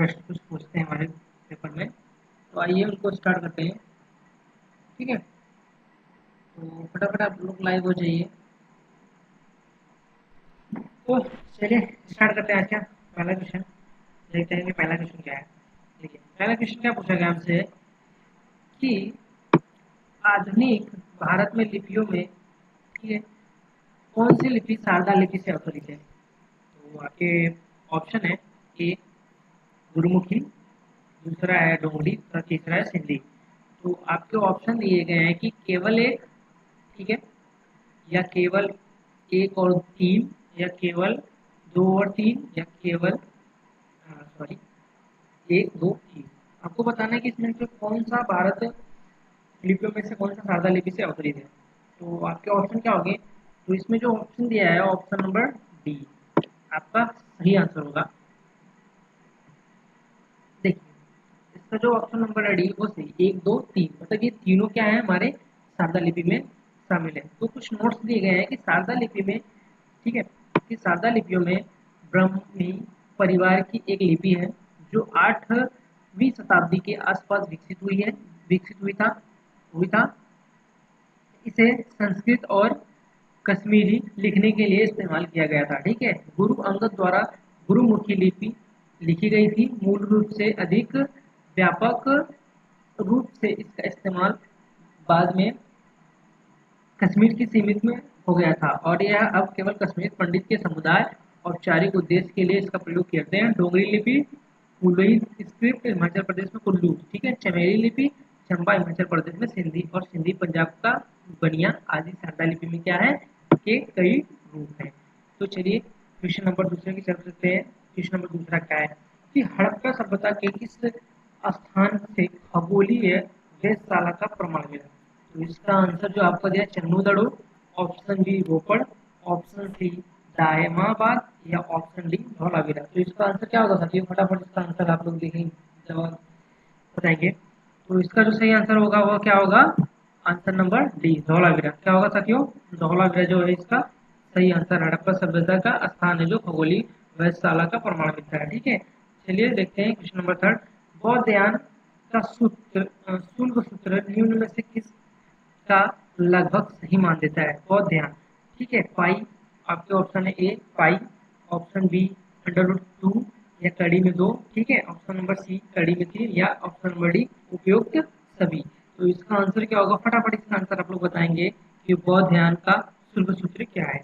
प्रश्न कुछ पूछते हैं हमारे पेपर में, तो आइए उनको स्टार्ट करते हैं। ठीक है, तो फटाफट आप लोग लाइव हो जाइए। तो चलिए स्टार्ट करते हैं आज का पहला क्वेश्चन। देखते हैं कि पहला क्वेश्चन क्या है। देखिए पहला क्वेश्चन क्या पूछा गया हमसे कि आधुनिक भारत में लिपियों में, ठीक है, कौन सी लिपि शारदा लिपि से अवतरित है। तो आपके ऑप्शन है ए गुरुमुखी, दूसरा है डोंगरी और तीसरा है सिंधी। तो आपके ऑप्शन दिए गए हैं कि केवल एक, ठीक है, या केवल एक और तीन, या केवल दो और तीन, या केवल सॉरी एक दो तीन। आपको बताना है कि इसमें से कौन सा भारत लिपियों में से कौन सा शारदा लिपि से अवतरित है। तो आपके ऑप्शन क्या होंगे। तो इसमें जो ऑप्शन दिया है ऑप्शन नंबर डी आपका सही आंसर होगा। देखिए इसका जो ऑप्शन नंबर है डी वो सही, एक दो तीन, मतलब ये तीनों क्या है हमारे शारदा लिपि में शामिल है। तो कुछ नोट्स दिए गए हैं कि शारदा लिपि में, ठीक है, कि शारदा लिपियों में ब्राह्मी परिवार की एक लिपि है जो 8वीं शताब्दी के आसपास विकसित हुई था। इसे संस्कृत और कश्मीरी लिखने के लिए इस्तेमाल किया गया था। ठीक है, गुरु अंगद द्वारा गुरुमुखी लिपि लिखी गई थी। मूल रूप से अधिक व्यापक रूप से इसका इस्तेमाल बाद में कश्मीर की सीमित में हो गया था और यह अब केवल कश्मीर पंडित के समुदाय औपचारिक उद्देश्य के लिए इसका प्रयोग करते हैं। डोगरी लिपि कुलई स्क्रिप्ट हिमाचल प्रदेश में कुल्लू, ठीक है, चमेली लिपि चंबा हिमाचल प्रदेश में सिंधी, और सिंधी पंजाब का बनिया आदि शारदा लिपि में क्या है के कई रूप हैं। तो चलिए क्वेश्चन नंबर दूसरे की तरफ चलते हैं। क्वेश्चन नंबर दूसरा क्या है कि हड़प्पा सभ्यता के किस स्थान से खगोलीय वेधशाला का प्रमाण मिला। तो इसका आंसर जो आपको दिया चन्नूदड़ो, ऑप्शन बी रोपड़, ऑप्शन सी दायमाबाद, या ऑप्शन डी धौलावीरा। तो इसका आंसर क्या होगा साथियों, फटाफट इसका आंसर आप लोग देखेंगे, जवाब बताएंगे। तो इसका जो सही आंसर होगा वो क्या होगा, आंसर नंबर डी धौलावीरा। क्या होगा साथियों, धौलावीरा जो है इसका सही आंसर। हड़प्पा सभ्यता का स्थान है जो खगोलीय वेधशाला का प्रमाण मिलता है। ठीक है, चलिए देखते हैं क्वेश्चन नंबर थर्ड। बौद्धयान का शुल्क सूत्र निम्न में से किस का लगभग सही मान देता है। बहुत ध्यान, ठीक है, पाई आपके ऑप्शन है ए पाई, ऑप्शन बी √2 या कड़ी में दो, ठीक है, ऑप्शन नंबर सी कड़ी में 3, या ऑप्शन नंबर डी उपयुक्त सभी। तो इसका आंसर क्या होगा, फटाफट इसका आंसर आप लोग बताएंगे कि बौद्ध ध्यान का शुल्क सूत्र क्या है।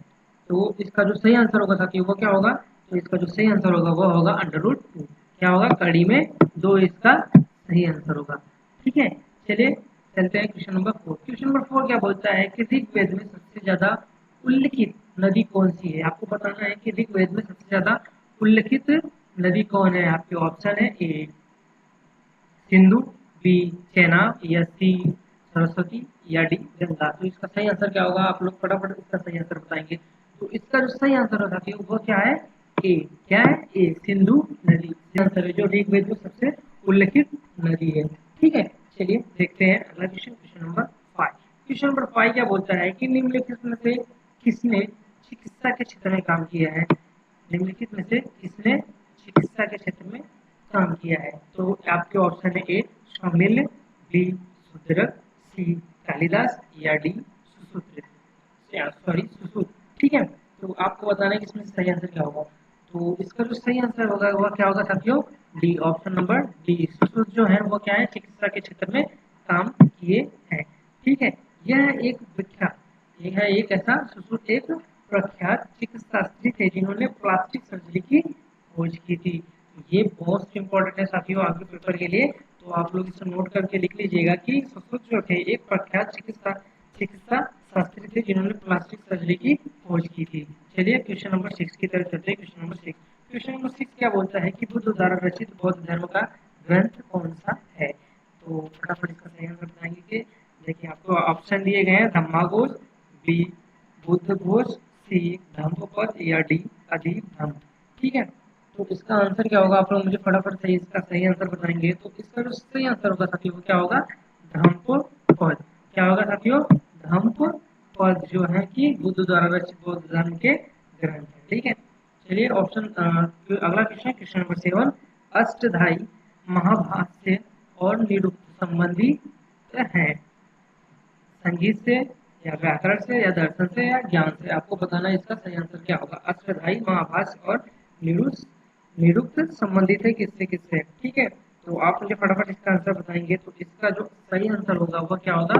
तो इसका जो सही आंसर होगा साथियों वो क्या होगा, तो इसका जो सही आंसर होगा वो होगा √2। क्या होगा, कड़ी में दो इसका सही आंसर होगा। ठीक है, चलिए चलते हैं क्वेश्चन नंबर 4। क्वेश्चन नंबर 4 क्या बोलता है कि ऋग्वेद में सबसे ज्यादा उल्लिखित नदी कौन सी है। आपको बताना है कि ऋग्वेद में सबसे ज्यादा उल्लिखित नदी कौन है। आपके ऑप्शन है ए सिंधु, बी चेनाब, या सी सरस्वती, या डी गंगा। तो इसका सही आंसर क्या होगा, आप लोग फटाफट इसका सही आंसर बताएंगे। तो इसका जो सही आंसर होगा वो क्या है, ए, क्या है ए सिंधु नदी आंसर है जो ऋग्वेद में सबसे उल्लिखित नदी है। ठीक है, चलिए देखते हैं अगला question, question number 5। Question number 5 क्या बोलता है कि निम्नलिखित में से किसने चिकित्सा के क्षेत्र में काम किया है। निम्नलिखित में से किसने चिकित्सा के क्षेत्र में काम किया है। तो आपके ऑप्शन है ए शामिल, बी सुदरक, सी कालिदास, या डी सुसूत्र, सॉरी सुसूत। ठीक है, तो आपको बताना है कि इसमें सही आंसर क्या होगा। तो इसका जो सही आंसर होगा वह क्या होगा साथियों, d option number d Sushruta जो है वो क्या है चिकित्सा के क्षेत्र में काम किए हैं। ठीक है, यह एक विख्यात, यह एक ऐसा सुश्रुत एक प्रख्यात चिकित्साशास्त्री थे जिन्होंने प्लास्टिक सर्जरी की खोज की थी। ये बहुत इंपॉर्टेंट है साथियों आपके पेपर के लिए, तो आप लोग इसे नोट करके लिख लीजिएगा कि सुश्रुत जो थे एक प्रख्यात चिकित्सा शास्त्री थे जिन्होंने प्लास्टिक सर्जरी की खोज की थी। चलिए क्वेश्चन नंबर 6 की तरफ चलते हैं। क्वेश्चन नंबर 6, क्वेश्चन नंबर 6 क्या बोलता है कि बुद्ध द्वारा रचित बौद्ध धर्म का ग्रंथ कौन सा है। तो फटाफट इसका सही आंसर बताएंगे कि देखिए आपको ऑप्शन दिए गए हैं धम्माघोष, बी बुद्ध घोष, सी धम्मपद, या डी अधिधम्म। ठीक है, तो इसका आंसर क्या होगा, आप लोग मुझे फटाफट सही इसका सही आंसर बताएंगे। तो इसका जो सही आंसर होगा साथियों क्या होगा, धम्मपद। क्या होगा साथियों, धम्मपद जो है कि बुद्ध द्वारा रचित बौद्ध धर्म के ग्रंथ है। ठीक है, चलिए ऑप्शन अगला क्वेश्चन, क्वेश्चन नंबर 7। अष्टधाई महाभाष्य और निरुक्त संबंधित हैं। संगीत से या व्याकरण से या दर्शन से या ज्ञान से, आपको बताना है इसका सही आंसर क्या होगा। अष्टधाई महाभाष्य और निरुक्त संबंधित है किससे किससे, ठीक है। तो आप मुझे फटाफट इसका आंसर बताएंगे, तो इसका जो सही आंसर होगा वह क्या होगा,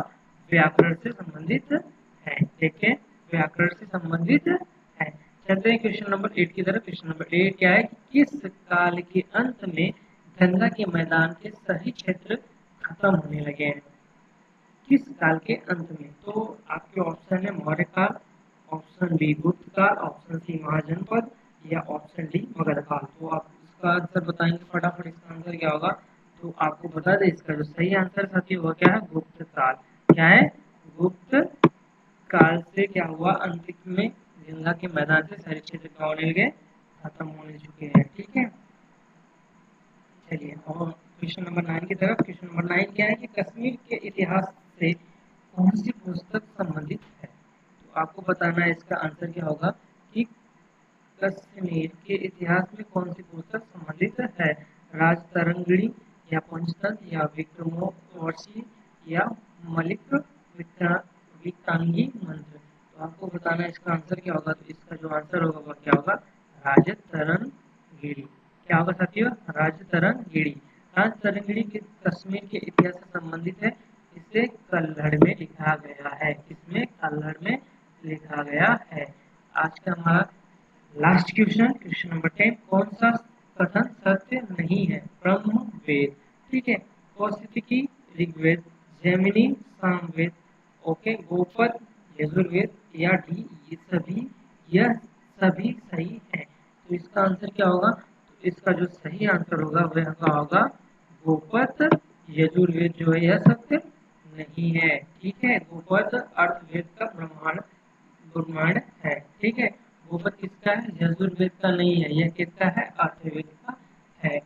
व्याकरण से संबंधित है। देखिए व्याकरण से संबंधित है। चलते हैं क्वेश्चन नंबर 8 की तरफ। क्वेश्चन नंबर 8 क्या है, किस काल के अंत में गंगा के मैदान के सही क्षेत्र खत्म होने लगे हैं। किस काल के अंत में, तो आपके ऑप्शन है मौर्य काल, ऑप्शन बी गुप्त काल, ऑप्शन सी महाजनपद या ऑप्शन डी मगध काल। तो आप इसका आंसर बताएंगे फटाफट, इसका आंसर क्या होगा। तो आपको बता दें इसका जो सही आंसर साथी हुआ क्या है, गुप्त काल। क्या है, गुप्त काल से क्या हुआ, अंत में गंगा के मैदान से सारे क्षेत्र क्या होने लगे, खत्म होने चुके हैं, ठीक है। चलिए और क्वेश्चन नंबर 9 की तरफ। क्वेश्चन नंबर 9 क्या है कि कश्मीर के इतिहास से कौन सी पुस्तक संबंधित है। तो आपको बताना है इसका आंसर क्या होगा कि कश्मीर के इतिहास में कौन सी पुस्तक संबंधित है। राजतरंगिणी या पंचतंत्र या विक्रमोर्वशी या मलिक विक्रांगी मंत्र। तो आपको बताना है इसका आंसर क्या होगा। तो इसका जो आंसर होगा वह क्या होगा, राजतरंगिणी। क्या होगा साथियों, राजतरंगिणी। राजतरंगिणी के कश्मीर के इतिहास से संबंधित है। इसे कल्हड़ में लिखा गया है, किसमें, कल्हड़ में लिखा गया है। आज का हमारा लास्ट क्वेश्चन, क्वेश्चन नंबर 10, कौन सा कथन सत्य नहीं है। ब्रह्म वेद, ठीक है, कौशिकी ऋग्वेद, जैमिनी सामवेद, ओके, गोपद यजुर्वेद या डी यह सभी सही है। तो इसका आंसर क्या होगा, तो इसका जो सही आंसर होगा वह क्या होगा, गोपद यजुर्वेद जो है यह सत्य नहीं है, ठीक है। गोपद अर्थवेद का ब्रह्मांड है, ठीक है। गोपद किसका है, यजुर्वेद का नहीं है, यह किसका है, अर्थवेद का है।